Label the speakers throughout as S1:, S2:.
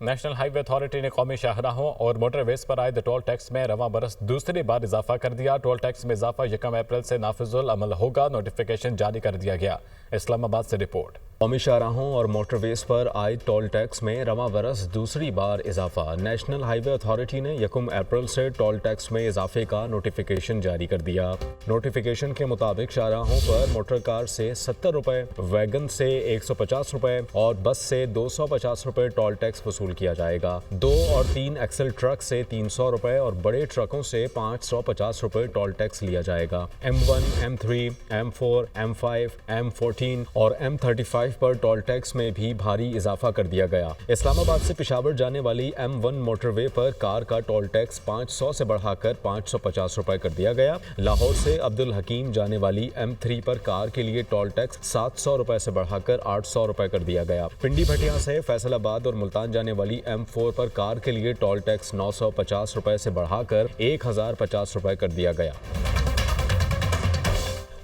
S1: National highway authority ने कौमी शाहराहों और मोटरवेज पर आयद टोल टैक्स में रवां बरस दूसरी बार इजाफा कर दिया। टोल टैक्स में इजाफा 1 अप्रैल से नाफिजुल अमल होगा। नोटिफिकेशन जारी कर दिया गया। इस्लामाबाद से रिपोर्ट।
S2: कौमी शाहराहों और मोटरवेज पर आयद टोल टैक्स में रवां बरस दूसरी बार इजाफा। नेशनल हाईवे अथॉरिटी ने 1 अप्रैल से टोल टैक्स में इजाफे का नोटिफिकेशन जारी कर दिया। नोटिफिकेशन के मुताबिक शाहराहों पर मोटर कार से 70 रुपये, वैगन से 150 रुपये और बस से 250 रुपये टोल टैक्स वसूल किया जाएगा। 2 और 3 एक्सल ट्रक से 300 रुपये और बड़े ट्रकों से 550 रुपये टोल टैक्स लिया जाएगा। M1, M3, M4, M5, M14 और M35 पर टोल टैक्स में भी भारी इजाफा कर दिया गया। इस्लामाबाद से पेशावर जाने वाली M1 मोटरवे पर कार का टोल टैक्स 500 से बढ़ाकर 550 रुपए कर दिया गया। लाहौर से अब्दुल हकीम जाने वाली M3 पर कार के लिए टोल टैक्स 700 रुपए से बढ़ाकर 800 रुपए कर दिया गया। पिंडी भटिया से फैसलाबाद और मुल्तान जाने वाली M4 पर कार के लिए टोल टैक्स 950 रुपए से बढ़ाकर 1050 रुपए कर दिया गया।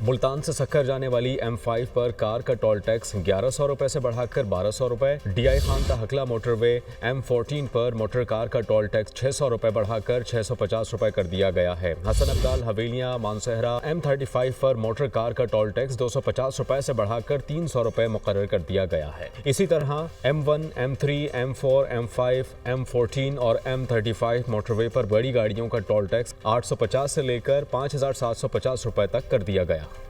S2: मुल्तान से सक्खर जाने वाली M5 पर कार का टोल टैक्स 1100 रुपए से बढ़ाकर 1200 रुपए। DI खान तहकला मोटरवे M14 पर मोटर कार का टोल टैक्स 600 रुपए बढ़ाकर 650 रुपए कर दिया गया है। हसन अब्दाल हवेलियां मानसहरा M35 पर मोटर कार का टोल टैक्स 250 रुपए से बढ़ाकर 300 रुपए मुकर्रर कर दिया गया है। इसी तरह M1, M3, M4, M5, M14 और M35 मोटरवे पर बड़ी गाड़ियों का टोल टैक्स 850 से लेकर 5750 रुपए तक कर दिया गया।